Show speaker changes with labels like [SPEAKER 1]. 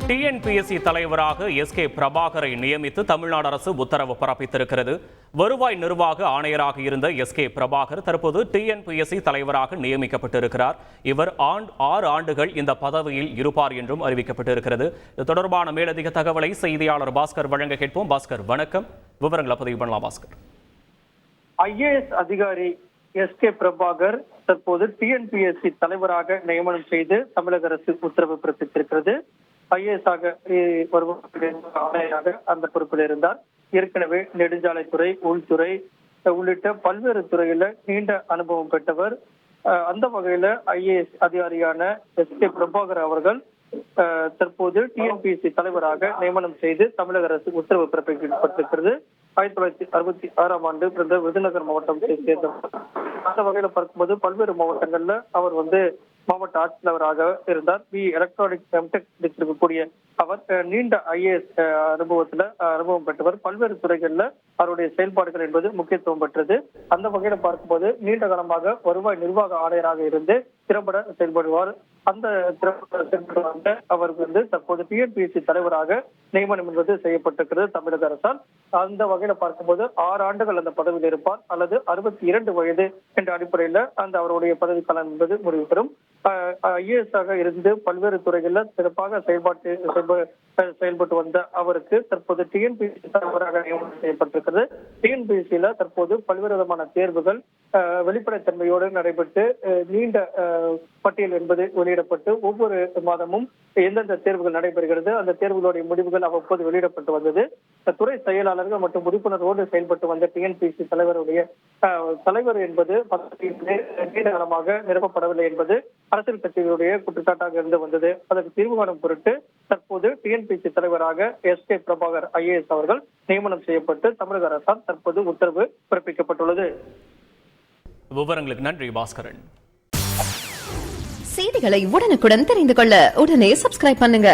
[SPEAKER 1] TNPSC தலைவராக SK. பிரபாகரை நியமித்து தமிழ்நாடு அரசு உத்தரவு பிறப்பித்திருக்கிறது. வருவாய் நிர்வாக ஆணையராக இருந்த எஸ்.கே. பிரபாகர் தற்போது டிஎன்பிஎஸ்சி தலைவராக நியமிக்கப்பட்டிருக்கிறார். இவர் 6 ஆண்டுகள் இந்த பதவியில் இருப்பார் என்றும் அறிவிக்கப்பட்டிருக்கிறது. இது தொடர்பான மேலதிக தகவலை செய்தியாளர் பாஸ்கர் வழங்க கேட்போம். பாஸ்கர், வணக்கம். விவரங்களை பதிவு பண்ணலாம். பாஸ்கர்,
[SPEAKER 2] ஐஏஎஸ் அதிகாரி எஸ்.கே. பிரபாகர் தற்போது டிஎன்பிஎஸ்சி தலைவராக நியமனம் செய்து தமிழக அரசு உத்தரவு பிறப்பித்திருக்கிறது. ஐஏஎஸ் ஆணையராக அந்த பொறுப்பில் இருந்தார். ஏற்கனவே நெடுஞ்சாலைத்துறை, உள்துறை உள்ளிட்ட பல்வேறு துறையில நீண்ட அனுபவம் பெற்றவர். அந்த வகையில ஐஏஎஸ் அதிகாரியான எஸ்.கே. பிரபாகர் அவர்கள் தற்போது டிஎன்பிஎஸ்சி தலைவராக நியமனம் செய்து தமிழக அரசு உத்தரவு பிறப்பிக்கப்பட்டிருக்கிறது. 1966 ஆண்டு பிறந்த விருதுநகர் மாவட்டத்தை சேர்ந்தவர். அந்த வகையில பார்க்கும்போது பல்வேறு மாவட்டங்கள்ல அவர் மாவட்ட ஆட்சித்தலைவராக இருந்தார். எலக்ட்ரானிக் எம்டெக் படித்திருக்கக்கூடிய அவர் நீண்ட ஐஏஎஸ் அனுபவம் பெற்றவர். பல்வேறு துறைகள்ல அவருடைய செயல்பாடுகள் என்பது முக்கியத்துவம் பெற்றது. அந்த வகையில பார்க்கும்போது நீண்ட காலமாக வருவாய் நிர்வாக ஆணையராக இருந்து திறம்பட செயல்படுவார். அந்த திறம்பட அவர் தற்போது டிஎன்பிஎஸ்சி தலைவராக நியமனம் என்பது செய்யப்பட்டிருக்கிறது தமிழக அரசால். அந்த வகையில பார்க்கும்போது 6 ஆண்டுகள் அந்த பதவியில் இருப்பார் அல்லது 62 வயது என்ற அடிப்படையில அந்த அவருடைய பதவிக்காலம் என்பது முடிவு பெறும். ஐஏஎஸ் ஆக இருந்து பல்வேறு துறைகளில் சிறப்பாக செயல்பட்டு வந்த அவருக்கு தற்போது டிஎன்பிஎஸ்சி தலைவராக நியமனம் செய்யப்பட்டிருக்கிறது. டிஎன்பிஎஸ்சியில தற்போது பல்வேறு விதமான தேர்வுகள் வெளிப்படைத்தன்மையோடு நடைபெற்று நீண்ட பட்டியல் என்பது வெளியிடப்பட்டு ஒவ்வொரு மாதமும் எந்தெந்த தேர்வுகள் நடைபெறுகிறது அந்த தேர்வுகளுடைய முடிவுகள் அவ்வப்போது வெளியிடப்பட்டு வந்தது. துறை செயலாளர்கள் மற்றும் உறுப்பினரோடு செயல்பட்டு வந்த டிஎன்பிஎஸ்சி தலைவர் என்பது நீண்ட காலமாக நிரப்பப்படவில்லை என்பது அரசியல் கட்சிகளுடைய குற்றச்சாட்டாக இருந்து வந்தது. அதற்கு தீர்வு காணும் பொருட்டு தற்போது டிஎன்பிஎஸ்சி தலைவராக எஸ்.கே. பிரபாகர் ஐஏஎஸ் அவர்கள் நியமனம் செய்யப்பட்டு தமிழக அரசால் தற்போது உத்தரவு பிறப்பிக்கப்பட்டுள்ளது.
[SPEAKER 1] விவரங்களுக்கு நன்றி பாஸ்கரன்.
[SPEAKER 3] செய்திகளை உடனுக்குடன் தெரிந்து கொள்ள உடனே சப்ஸ்கிரைப் பண்ணுங்க.